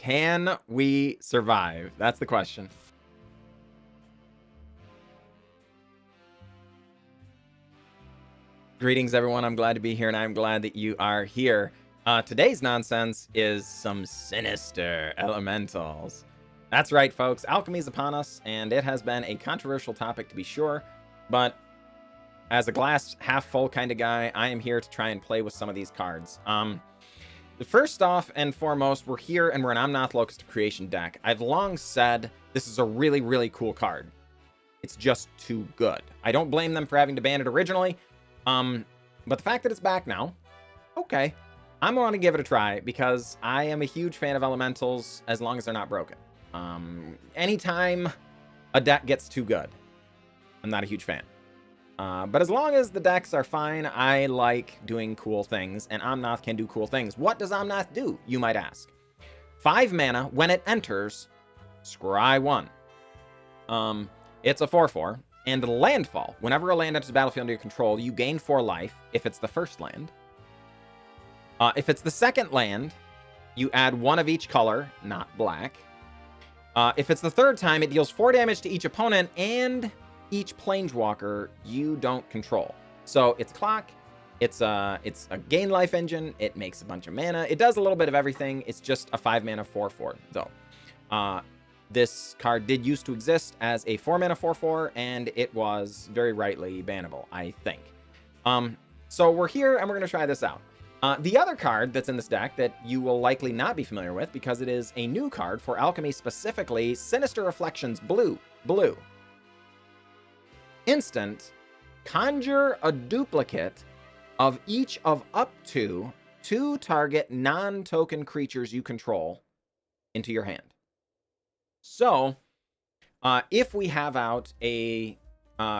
Can we survive? That's the question. Greetings, everyone. I'm glad to be here, and I'm glad that you are here. Today's nonsense is some sinister elementals. That's right, folks. Alchemy is upon us, and it has been a controversial topic to be sure, but as a glass half full kind of guy, I am here to try and play with some of these cards. First off and foremost, we're here and we're an A-Omnath Locus of Creation deck. I've long said this is a really, really cool card. It's just too good. I don't blame them for having to ban it originally. But the fact that it's back now, okay, I'm going to give it a try because I am a huge fan of elementals as long as they're not broken. Anytime a deck gets too good, I'm not a huge fan. But as long as the decks are fine, I like doing cool things, and A-Omnath can do cool things. What does A-Omnath do, you might ask? 5 mana, when it enters, scry 1. It's a 4/4. And landfall. Whenever a land enters the battlefield under your control, you gain 4 life if it's the first land. If it's the second land, you add 1 of each color, not black. If it's the third time, it deals 4 damage to each opponent and each planeswalker you don't control. So it's clock, it's a gain life engine, it makes a bunch of mana. It does a little bit of everything. It's just a 5 mana 4/4 though. This card did used to exist as a 4 mana 4/4, and it was very rightly bannable, I think. So we're here, and we're going to try this out. The other card that's in this deck that you will likely not be familiar with, because it is a new card for Alchemy specifically, Sinister Reflections Blue. Instant, conjure a duplicate of each of up to 2 target non-token creatures you control into your hand. So, if we have out a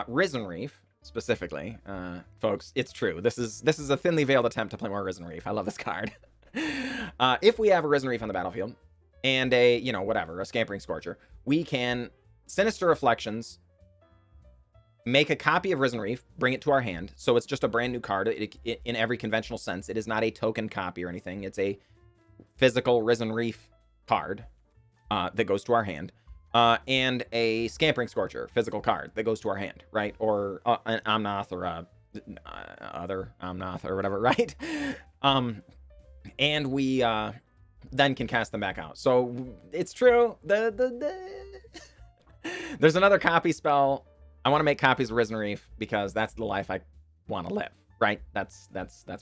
Risen Reef, specifically, folks, it's true. This is a thinly veiled attempt to play more Risen Reef. I love this card. If we have a Risen Reef on the battlefield, and a, a Scampering Scorcher, we can Sinister Reflections, make a copy of Risen Reef, bring it to our hand. So it's just a brand new card in every conventional sense. It is not a token copy or anything. It's a physical Risen Reef card. That goes to our hand, and a Scampering Scorcher, physical card, that goes to our hand, right? Or an A-Omnath or other A-Omnath or whatever, right? And we then can cast them back out. So it's true. There's another copy spell. I want to make copies of Risen Reef because that's the life I want to live, right? That's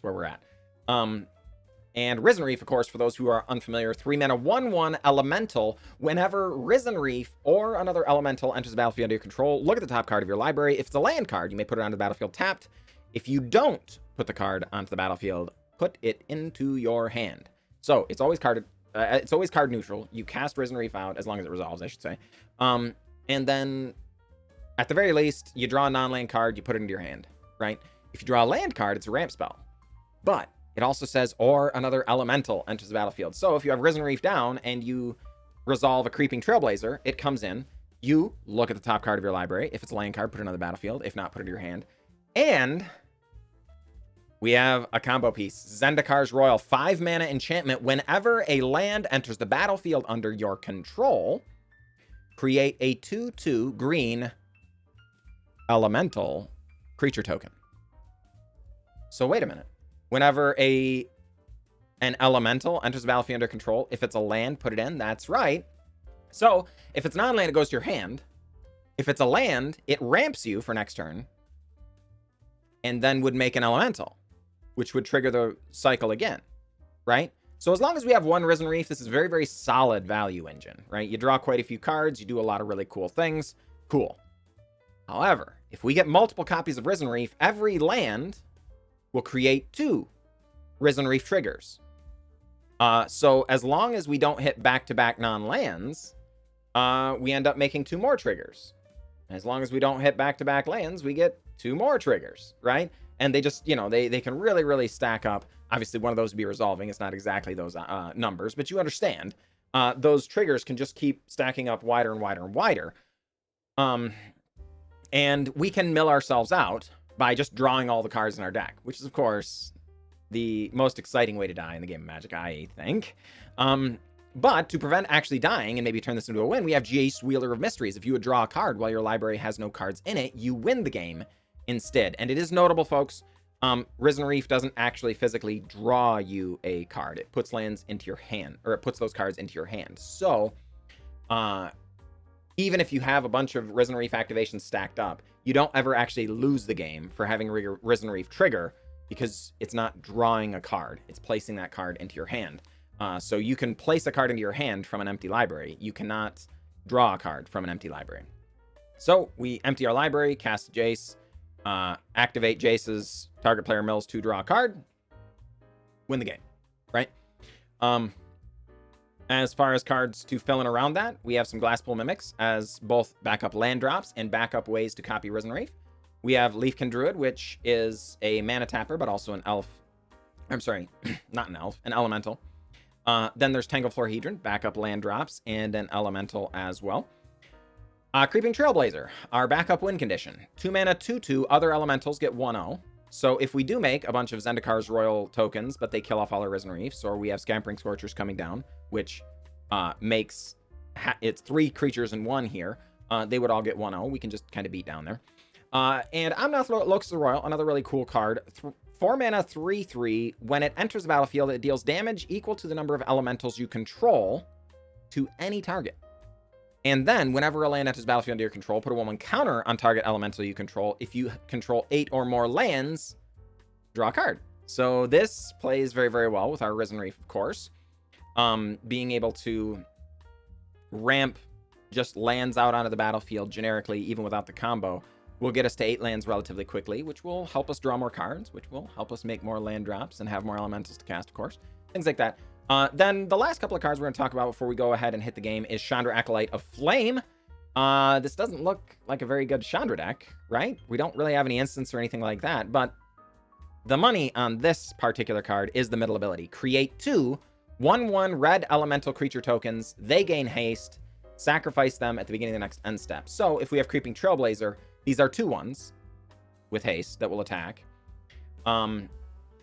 where we're at. And Risen Reef, of course, for those who are unfamiliar, 3 mana 1/1 elemental. Whenever Risen Reef or another elemental enters the battlefield under your control, look at the top card of your library. If it's a land card, you may put it onto the battlefield tapped. If you don't put the card onto the battlefield, put it into your hand. So it's always card neutral. You cast Risen Reef out as long as it resolves, I should say. And then at the very least, you draw a non-land card, you put it into your hand, right? If you draw a land card, it's a ramp spell. But it also says, or another elemental enters the battlefield. So if you have Risen Reef down and you resolve a Creeping Trailblazer, it comes in. You look at the top card of your library. If it's a land card, put it on the battlefield. If not, put it in your hand. And we have a combo piece. Zendikar's Roil, 5 mana enchantment. Whenever a land enters the battlefield under your control, create a 2/2 green elemental creature token. So wait a minute. Whenever an elemental enters the battlefield under control, if it's a land, put it in. That's right. So if it's non-land, it goes to your hand. If it's a land, it ramps you for next turn, and then would make an elemental, which would trigger the cycle again, right? So as long as we have 1 Risen Reef, this is very, very solid value engine, right? You draw quite a few cards. You do a lot of really cool things. Cool. However, if we get multiple copies of Risen Reef, every land will create 2 Risen Reef triggers. So as long as we don't hit back-to-back non-lands, we end up making 2 more triggers. As long as we don't hit back-to-back lands, we get 2 more triggers, right? And they just, they can really, really stack up. Obviously, one of those would be resolving. It's not exactly those numbers, but you understand. Those triggers can just keep stacking up wider and wider and wider. And we can mill ourselves out by just drawing all the cards in our deck, which is, of course, the most exciting way to die in the game of Magic, I think. But to prevent actually dying and maybe turn this into a win, we have Jace, Wielder of Mysteries. If you would draw a card while your library has no cards in it, you win the game instead. And it is notable, folks, Risen Reef doesn't actually physically draw you a card. It puts lands into your hand, or it puts those cards into your hand. So, even if you have a bunch of Risen Reef activations stacked up, you don't ever actually lose the game for having Risen Reef trigger, because it's not drawing a card. It's placing that card into your hand. So you can place a card into your hand from an empty library. You cannot draw a card from an empty library. So we empty our library, cast Jace, activate Jace's target player mills to draw a card, win the game, right? As far as cards to fill in around that, we have some Glasspool Mimics as both backup land drops and backup ways to copy Risen Reef. We have Leafkin Druid, which is a mana tapper, but also an elf. I'm sorry, not an elf, an elemental. Then there's Tangled Florahedron, backup land drops, and an elemental as well. Creeping Trailblazer, our backup win condition. 2 mana, 2/2, other elementals get 1/0. So if we do make a bunch of Zendikar's Roil tokens, but they kill off all our Risen Reefs, or we have Scampering Scorchers coming down, which makes it's 3 creatures in 1 here, they would all get 1/0. We can just kind of beat down there. And A-Omnath, Locus of Roil, another really cool card. 4 mana, 3/3. When it enters the battlefield, it deals damage equal to the number of elementals you control to any target. And then, whenever a land enters the battlefield under your control, put a 1/1 counter on target elemental you control. If you control 8 or more lands, draw a card. So this plays very, very well with our Risen Reef, of course. Being able to ramp just lands out onto the battlefield generically, even without the combo, will get us to 8 lands relatively quickly, which will help us draw more cards, which will help us make more land drops and have more elementals to cast, of course. Things like that. Then the last couple of cards we're going to talk about before we go ahead and hit the game is Chandra, Acolyte of Flame. This doesn't look like a very good Chandra deck, right? We don't really have any instants or anything like that, but the money on this particular card is the middle ability. Create 2 1/1 red elemental creature tokens. They gain haste. Sacrifice them at the beginning of the next end step. So if we have Creeping Trailblazer, these are 2/1s with haste that will attack. And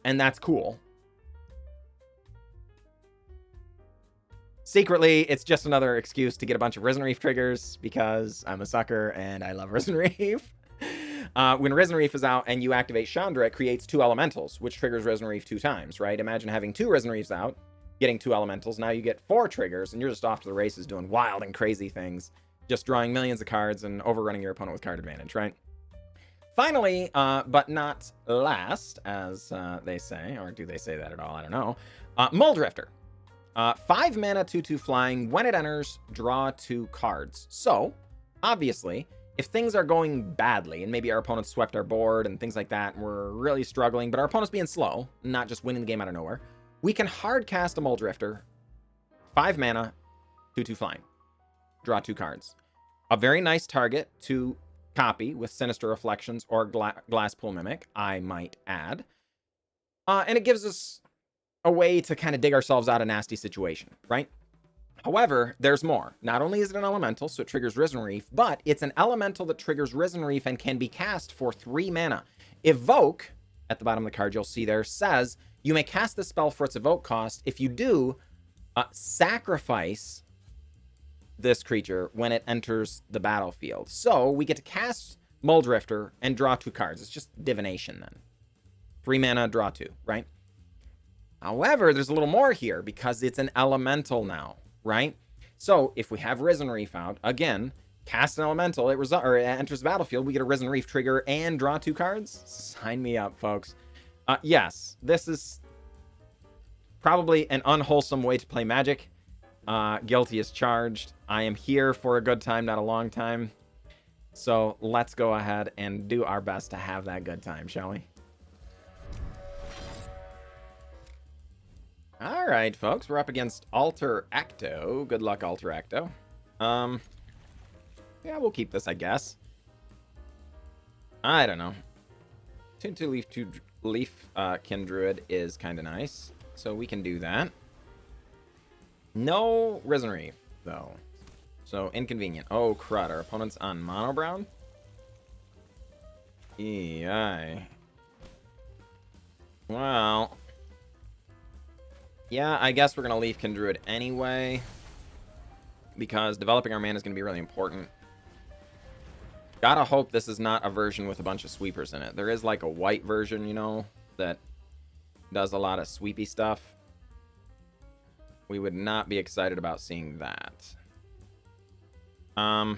that's cool. Secretly, it's just another excuse to get a bunch of Risen Reef triggers because I'm a sucker and I love Risen Reef. When Risen Reef is out and you activate Chandra, it creates 2 elementals, which triggers Risen Reef 2 times, right? Imagine having 2 Risen Reefs out, getting 2 elementals. Now you get 4 triggers, and you're just off to the races doing wild and crazy things, just drawing millions of cards and overrunning your opponent with card advantage, right? Finally, but not last, as they say, or do they say that at all? I don't know. Mulldrifter. 5 mana, 2/2 flying. When it enters, draw 2 cards. So, obviously, if things are going badly, and maybe our opponents swept our board and things like that, and we're really struggling, but our opponent's being slow, not just winning the game out of nowhere, we can hard cast a Mulldrifter. 5 mana, 2/2 flying. Draw 2 cards. A very nice target to copy with Sinister Reflections or Glasspool Mimic, I might add. And it gives us a way to kind of dig ourselves out of a nasty situation, right? However, there's more. Not only is it an elemental, so it triggers Risen Reef, but it's an elemental that triggers Risen Reef and can be cast for 3 mana. Evoke, at the bottom of the card you'll see there, says you may cast the spell for its evoke cost. If you do, sacrifice this creature when it enters the battlefield. So we get to cast Mulldrifter and draw 2 cards. It's just divination then. 3 mana, draw 2, right? However, there's a little more here because it's an elemental now, right? So if we have Risen Reef out, again, cast an elemental, it enters the battlefield, we get a Risen Reef trigger and draw 2 cards. Sign me up, folks. Yes, this is probably an unwholesome way to play Magic. Guilty as charged. I am here for a good time, not a long time. So let's go ahead and do our best to have that good time, shall we? All right, folks, we're up against Alter Acto. Good luck, Alter Acto. Yeah, we'll keep this, I guess. I don't know. 2/2 Leafkin Druid is kind of nice, so we can do that. No Risen Reef, though. So, inconvenient. Oh, crud. Our opponent's on Mono Brown? EI. Well, Yeah, I guess we're going to Leafkin Druid anyway, because developing our mana is going to be really important. Gotta hope this is not a version with a bunch of sweepers in it. There is like a white version, you know, that does a lot of sweepy stuff. We would not be excited about seeing that. Yeah,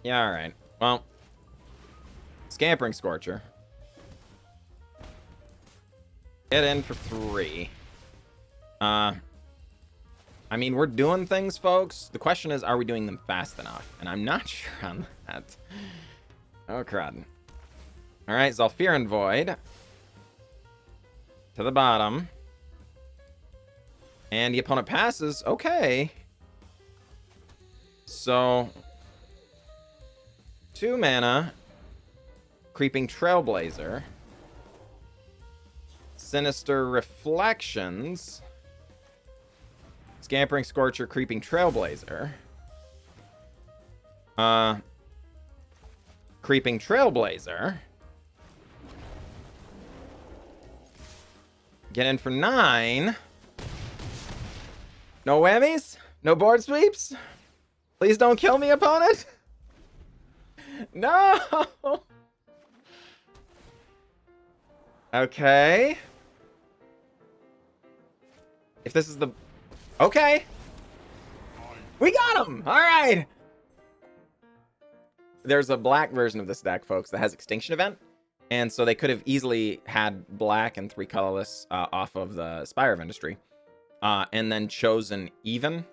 alright. Well, Scampering Scorcher. Get in for 3. I mean, we're doing things, folks. The question is, are we doing them fast enough? And I'm not sure on that. Oh, crud. Alright, Zhalfirin Void. To the bottom. And the opponent passes. Okay. So, 2 mana. Creeping Trailblazer. Sinister Reflections. Scampering Scorcher, Creeping Trailblazer. Creeping Trailblazer. Get in for 9. No whammies? No board sweeps? Please don't kill me, opponent. No! Okay. If this is the... Okay. We got him! Alright! There's a black version of this deck, folks, that has Extinction Event. And so they could have easily had black and 3 colorless off of the Spire of Industry. And then chosen even.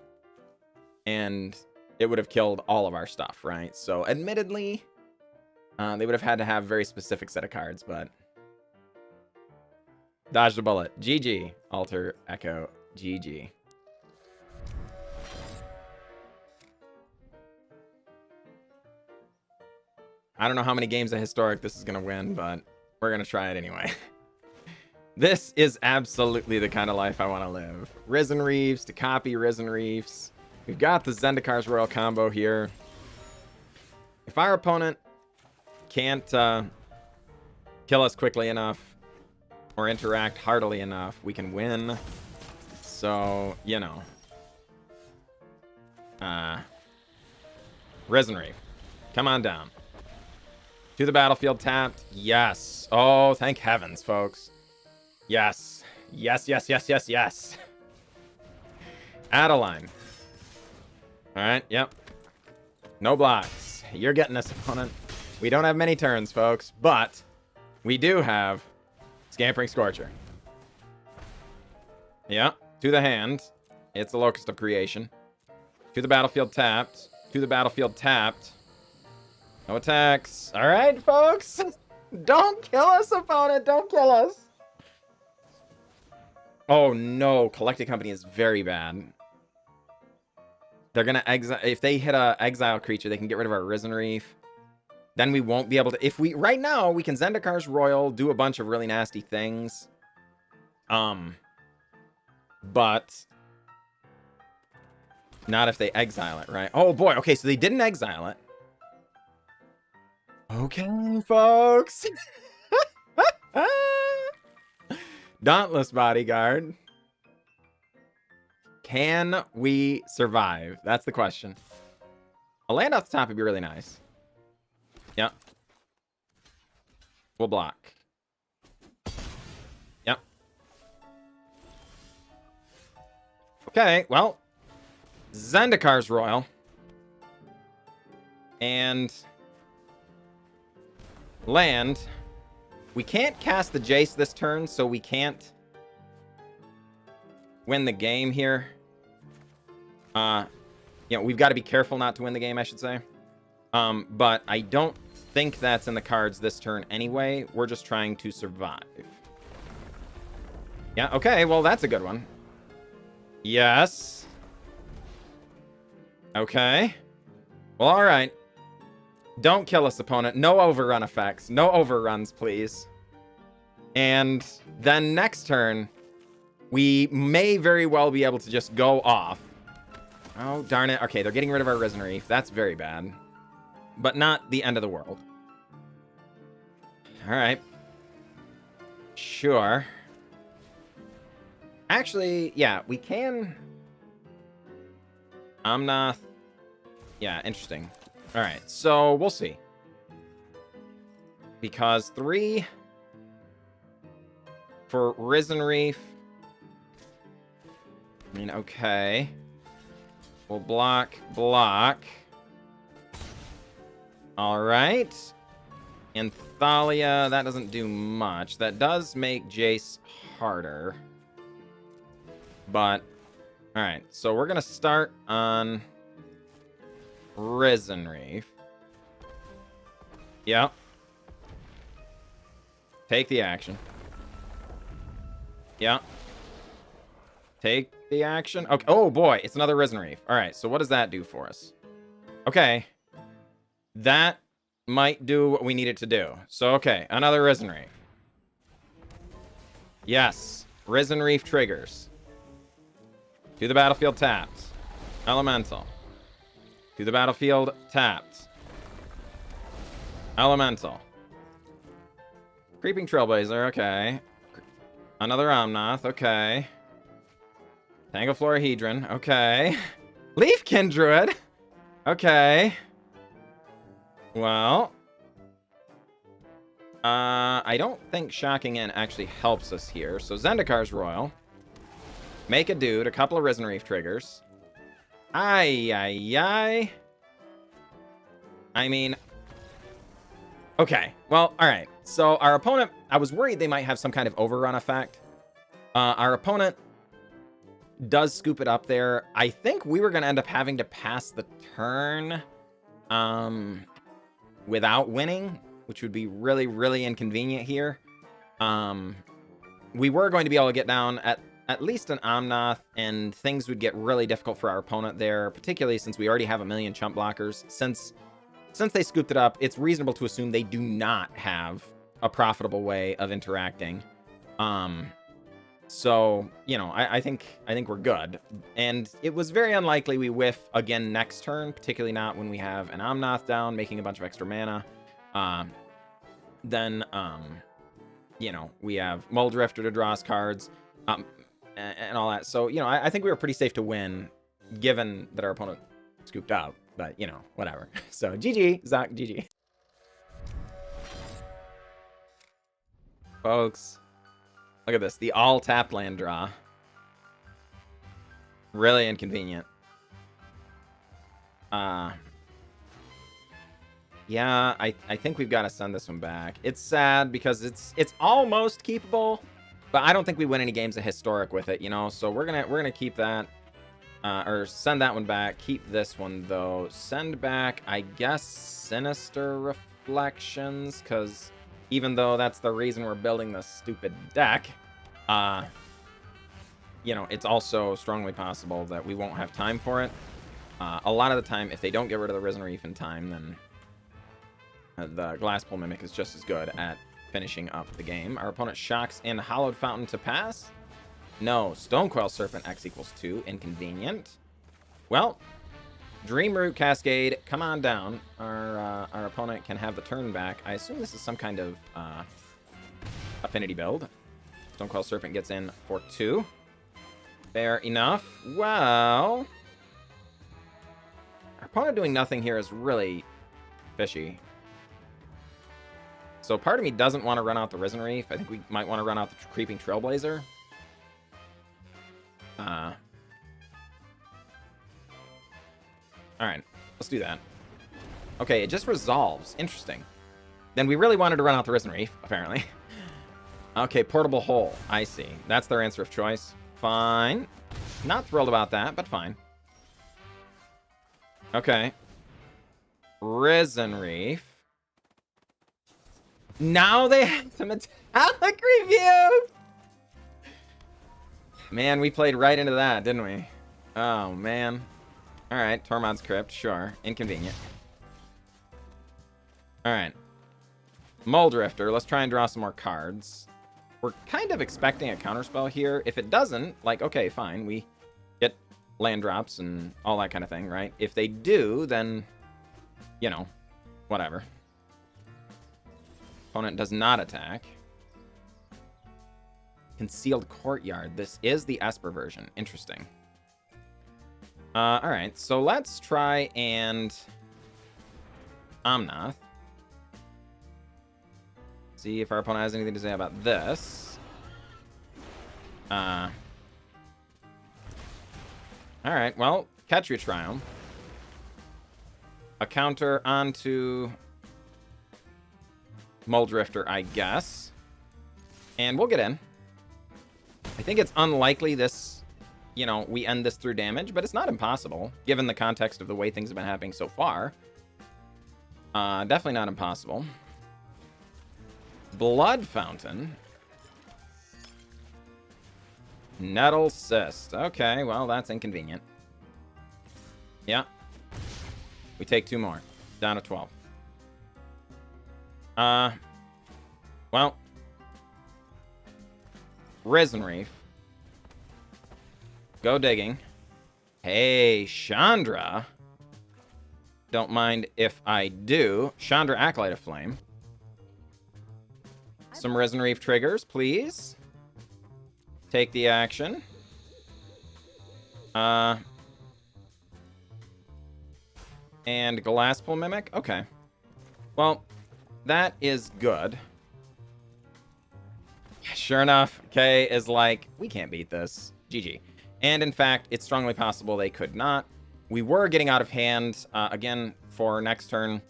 And it would have killed all of our stuff, right? So admittedly, they would have had to have a very specific set of cards, but... Dodge the bullet. GG. Alter Echo. GG. I don't know how many games of Historic this is going to win, but we're going to try it anyway. This is absolutely the kind of life I want to live. Risen Reefs to copy Risen Reefs. We've got the Zendikar's Royal combo here. If our opponent can't kill us quickly enough or interact heartily enough, we can win. So, you know. Risen Reef. Come on down. To the battlefield tapped. Yes. Oh, thank heavens, folks. Yes. Yes, yes, yes, yes, yes. Adeline. Alright, yep. No blocks. You're getting this, opponent. We don't have many turns, folks, but we do have Scampering Scorcher. Yeah, to the hand. It's a Locust of Creation. To the battlefield tapped. To the battlefield tapped. No attacks. All right, folks. Don't kill us, opponent. Don't kill us. Oh, no. Collected Company is very bad. They're going to exile. If they hit a exile creature, they can get rid of our Risen Reef. Then we won't be able to... If we... Right now, we can Zendikar's Royal, do a bunch of really nasty things. But... Not if they exile it, right? Oh, boy. Okay, so they didn't exile it. Okay, folks. Dauntless Bodyguard. Can we survive? That's the question. A land off the top would be really nice. Yep. We'll block. Yep. Okay, well. Zendikar's Royal. And... land. We can't cast the Jace this turn, so we can't win the game here. You know, we've got to be careful not to win the game, I should say. But I don't think that's in the cards this turn anyway. We're just trying to survive. Yeah, okay, well, that's a good one. Yes. Okay. Well, all right. Don't kill us, opponent. No overrun effects. No overruns, please. And then next turn, we may very well be able to just go off. Oh, darn it. Okay, they're getting rid of our Risen Reef. That's very bad. But not the end of the world. All right. Sure. Actually, yeah, we can... A-Omnath. Yeah, interesting. All right, so we'll see. Because 3 for Risen Reef. I mean, okay. We'll block. All right. And Thalia, that doesn't do much. That does make Jace harder. But, all right. So we're going to start on Risen Reef. Yep. Take the action. Yep. Take the action. Okay. Oh, boy. It's another Risen Reef. All right. So what does that do for us? Okay. That might do what we need it to do. So, okay. Another Risen Reef. Yes. Risen Reef triggers. To the battlefield tapped. Elemental. To the battlefield tapped. Elemental. Creeping Trailblazer. Okay. Another A-Omnath. Okay. Tangled Florahedron. Okay. Leafkin Druid. Okay. Well. I don't think Shocking In actually helps us here. So Zendikar's Roil. Make a dude. A couple of Risen Reef triggers. I mean... Okay. Well, alright. So our opponent... I was worried they might have some kind of overrun effect. Our opponent does scoop it up there. I think we were going to end up having to pass the turn without winning, which would be really, really inconvenient here. We were going to be able to get down at least an A-Omnath, and things would get really difficult for our opponent there, particularly since we already have a million chump blockers. Since they scooped it up, it's reasonable to assume they do not have a profitable way of interacting. So, you know, I think we're good. And it was very unlikely we whiff again next turn, particularly not when we have an A-Omnath down, making a bunch of extra mana. Then, you know, we have Mulldrifter to draw us cards, and all that. So, you know, I think we were pretty safe to win, given that our opponent scooped up. But, you know, whatever. So, GG, Zach, GG. Folks, look at this. The all-tap land draw. Really inconvenient. Yeah, I think we've got to send this one back. It's sad because it's almost keepable, but I don't think we win any games of Historic with it, you know? So we're gonna keep that. Or send that one back. Keep this one, though. Send back, I guess, Sinister Reflections, because even though that's the reason we're building this stupid deck, you know, it's also strongly possible that we won't have time for it. A lot of the time, if they don't get rid of the Risen Reef in time, then the Glasspool Mimic is just as good at finishing up the game. Our opponent shocks in Hallowed Fountain to pass. No, Stonecoil Serpent X equals 2. Inconvenient. Well, Dreamroot Cascade, come on down. Our opponent can have the turn back. I assume this is some kind of affinity build. Stonecoil Serpent gets in for 2. Fair enough. Well, our opponent doing nothing here is really fishy. So part of me doesn't want to run out the Risen Reef. I think we might want to run out the Creeping Trailblazer. Alright, let's do that. Okay, it just resolves. Interesting. Then we really wanted to run out the Risen Reef, apparently. Okay, Portable Hole. I see. That's their answer of choice. Fine. Not thrilled about that, but fine. Okay. Risen Reef. Now they have the metallic review! Man, we played right into that, didn't we? Oh, man. Alright, Tormod's Crypt, sure. Inconvenient. Alright. Mulldrifter, let's try and draw some more cards. We're kind of expecting a counterspell here. If it doesn't, like, okay, fine. We get land drops and all that kind of thing, right? If they do, then, you know, whatever. Opponent does not attack. Concealed Courtyard. This is the Esper version. Interesting. Alright, so let's try and A-Omnath. See if our opponent has anything to say about this. Alright, well, Ketria Triome. A counter onto Mulldrifter, I guess. And we'll get in. I think it's unlikely this, you know, we end this through damage, but it's not impossible, given the context of the way things have been happening so far. Definitely not impossible. Blood Fountain. Nettle Cyst. Okay, well, that's inconvenient. Yeah. We take 2 more. Down to 12. Well. Risen Reef. Go digging. Hey, Chandra. Don't mind if I do. Chandra, Acolyte of Flame. Some Risen Reef triggers, please. Take the action. And Glasspool Mimic? Okay. Well, that is good. Sure enough, Kay is like, we can't beat this. GG. And in fact, it's strongly possible they could not. We were getting out of hand, again, for next turn.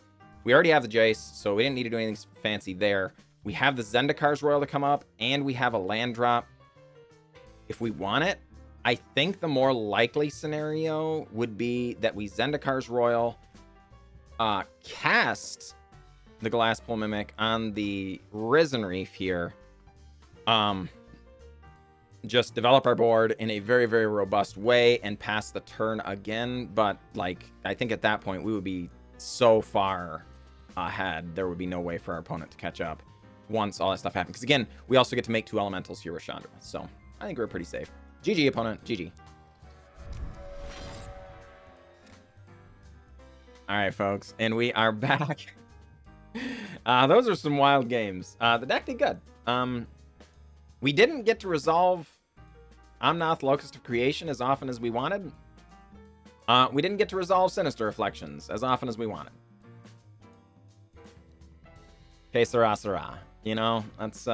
We already have the Jace, so we didn't need to do anything fancy there. We have the Zendikar's Roil to come up, and we have a land drop. If we want it, I think the more likely scenario would be that we Zendikar's Roil, cast the Glasspool Mimic on the Risen Reef here. Just develop our board in a very, very robust way and pass the turn again. But, like, I think at that point we would be so far ahead, there would be no way for our opponent to catch up once all that stuff happens. Because, again, we also get to make 2 elementals here with Chandra. So, I think we're pretty safe. GG, opponent. GG. All right, folks. And we are back. Those are some wild games. The deck did good. We didn't get to resolve A-Omnath, Locus of Creation as often as we wanted. We didn't get to resolve Sinister Reflections as often as we wanted. Que sera, sera. You know, that's,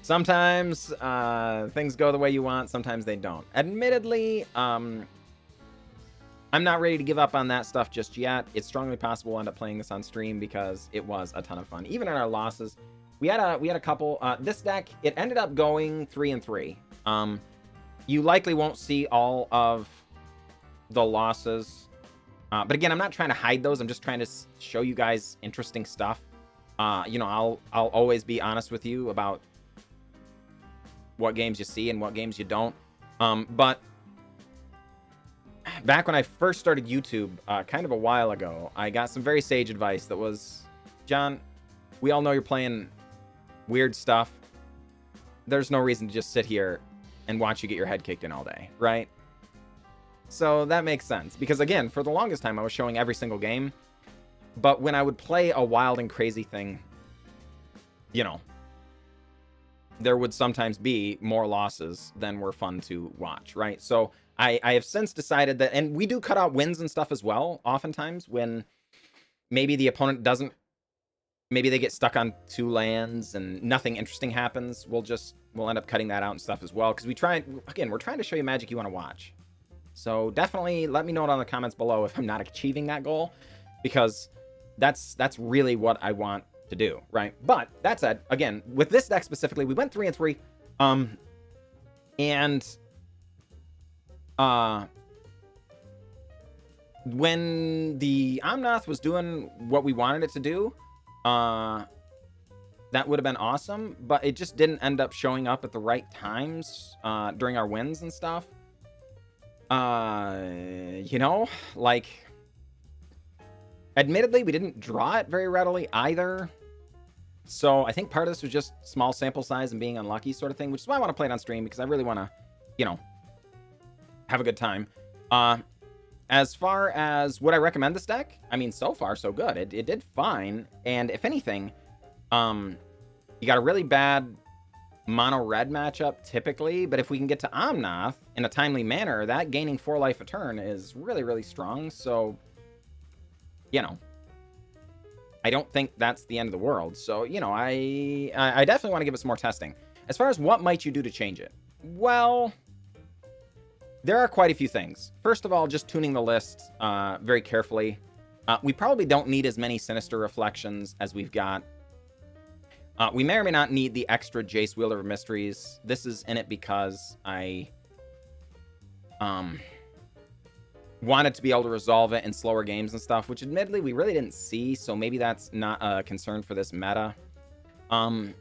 sometimes, things go the way you want, sometimes they don't. Admittedly, I'm not ready to give up on that stuff just yet. It's strongly possible we'll end up playing this on stream because it was a ton of fun. Even in our losses, we had a couple. This deck, it ended up going 3-3. You likely won't see all of the losses, but again, I'm not trying to hide those. I'm just trying to show you guys interesting stuff. You know, I'll always be honest with you about what games you see and what games you don't. But back when I first started YouTube, kind of a while ago, I got some very sage advice that was, John, we all know you're playing weird stuff. There's no reason to just sit here and watch you get your head kicked in all day, right? So that makes sense. Because again, for the longest time, I was showing every single game. But when I would play a wild and crazy thing, you know, there would sometimes be more losses than were fun to watch, right? So I have since decided that, and we do cut out wins and stuff as well, oftentimes, when maybe the opponent doesn't, maybe they get stuck on 2 lands and nothing interesting happens. We'll end up cutting that out and stuff as well. Because we're trying to show you Magic you want to watch. So definitely let me know down in the comments below if I'm not achieving that goal. Because that's really what I want to do, right? But that said, again, with this deck specifically, we went 3-3. When the A-Omnath was doing what we wanted it to do, that would have been awesome, but it just didn't end up showing up at the right times during our wins and stuff. You know, like, admittedly, we didn't draw it very readily either. So I think part of this was just small sample size and being unlucky sort of thing, which is why I want to play it on stream, because I really want to, you know, have a good time. As far as would I recommend this deck? I mean, so far, so good. It did fine. And if anything, you got a really bad mono red matchup typically, but if we can get to A-Omnath in a timely manner, that gaining 4 life a turn is really, really strong. So, you know, I don't think that's the end of the world. So, you know, I definitely want to give it some more testing. As far as what might you do to change it? Well, there are quite a few things. First of all, just tuning the list very carefully. We probably don't need as many Sinister Reflections as we've got. We may or may not need the extra Jace Wielder of Mysteries. This is in it because I wanted to be able to resolve it in slower games and stuff, which admittedly we really didn't see, so maybe that's not a concern for this meta. And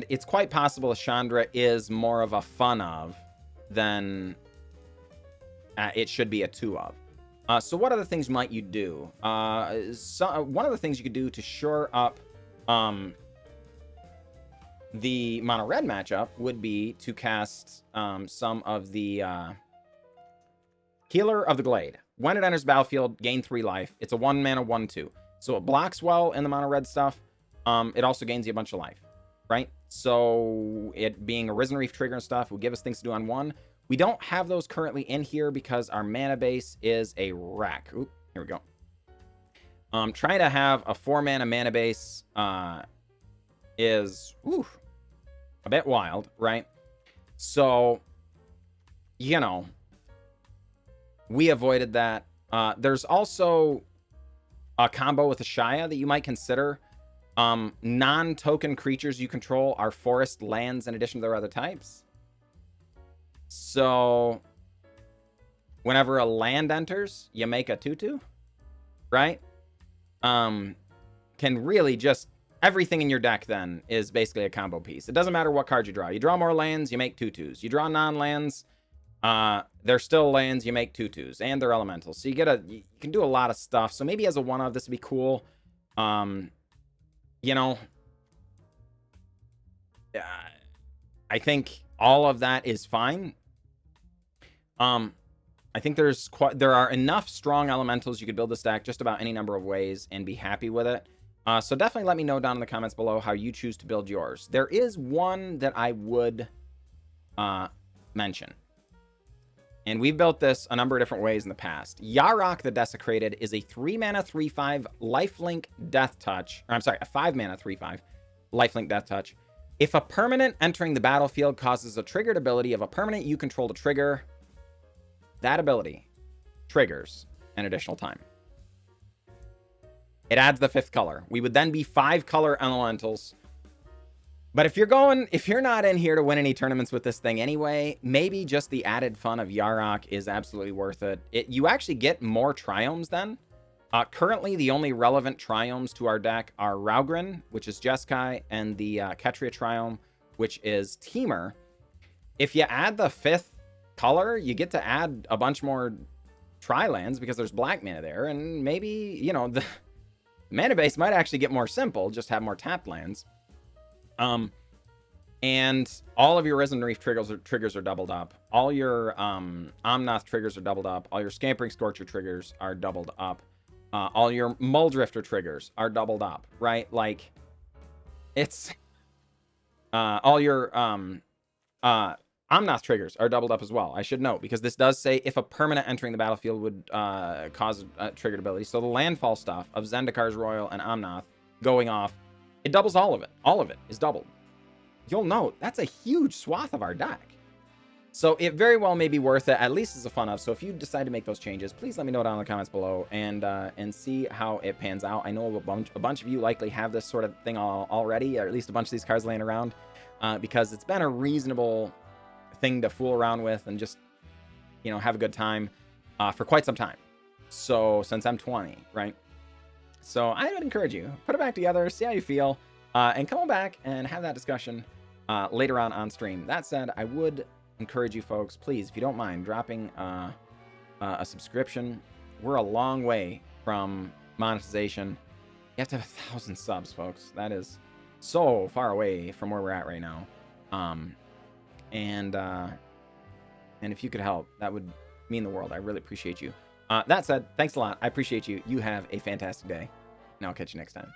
it's quite possible Chandra is more of a fun of than it should be a 2 of. So what other things might you do? One of the things you could do to shore up the mono red matchup would be to cast some of the Healer of the Glade. When it enters battlefield, gain 3 life. It's a 1 mana 1/2. So it blocks well in the mono red stuff. It also gains you a bunch of life, right? So it being a Risen Reef trigger and stuff will give us things to do on 1. We don't have those currently in here because our mana base is a wreck. Oop, here we go. Trying to have a 4 mana base is a bit wild, right? So, you know, we avoided that. There's also a combo with a Shaya that you might consider. Non-token creatures you control are forest lands in addition to their other types. So, whenever a land enters, you make a 2/2, right? Can really just... Everything in your deck, then, is basically a combo piece. It doesn't matter what card you draw. You draw more lands, you make 2/2s. You draw non-lands, they're still lands, you make 2/2s. And they're elementals. So you can do a lot of stuff. So maybe as a 1-of, this would be cool. You know... I think all of that is fine. I think there are enough strong elementals you could build this deck just about any number of ways and be happy with it. So definitely let me know down in the comments below how you choose to build yours. There is one that I would mention. And we've built this a number of different ways in the past. Yarok the Desecrated is a 3 mana 3/5 lifelink death touch. Or I'm sorry, a 5 mana 3/5 lifelink death touch. If a permanent entering the battlefield causes a triggered ability of a permanent you control to trigger, that ability triggers an additional time. It adds the 5th color. We would then be 5 color elementals. But if you're not in here to win any tournaments with this thing anyway, maybe just the added fun of Yarok is absolutely worth it. You actually get more Triomes then. Currently, the only relevant Triomes to our deck are Raugrin, which is Jeskai, and the Ketria Triome, which is Temur. If you add the 5th color, you get to add a bunch more Tri-lands because there's black mana there, and maybe, you know, the mana base might actually get more simple, just have more tapped lands. And all of your Risen Reef triggers are doubled up. All your A-Omnath triggers are doubled up. All your Scampering Scorcher triggers are doubled up. All your Mulldrifter triggers are doubled up, right? Like, it's... all your A-Omnath triggers are doubled up as well, I should note, because this does say if a permanent entering the battlefield would cause a triggered ability. So the landfall stuff of Zendikar's Roil and A-Omnath going off, it doubles all of it. All of it is doubled. You'll note, that's a huge swath of our deck. So it very well may be worth it, at least as a fun of. So if you decide to make those changes, please let me know down in the comments below and see how it pans out. I know a bunch of you likely have this sort of thing already, or at least a bunch of these cards laying around, because it's been a reasonable thing to fool around with and just, you know, have a good time for quite some time. So since I'm 20, right? So I would encourage you, put it back together, see how you feel, and come on back and have that discussion later on stream. That said, I would encourage you folks, please, if you don't mind, dropping a subscription. We're a long way from monetization. You have to have 1,000 subs, folks. That is so far away from where we're at right now. And if you could help, that would mean the world. I really appreciate you. That said, thanks a lot. I appreciate you. You have a fantastic day, and I'll catch you next time.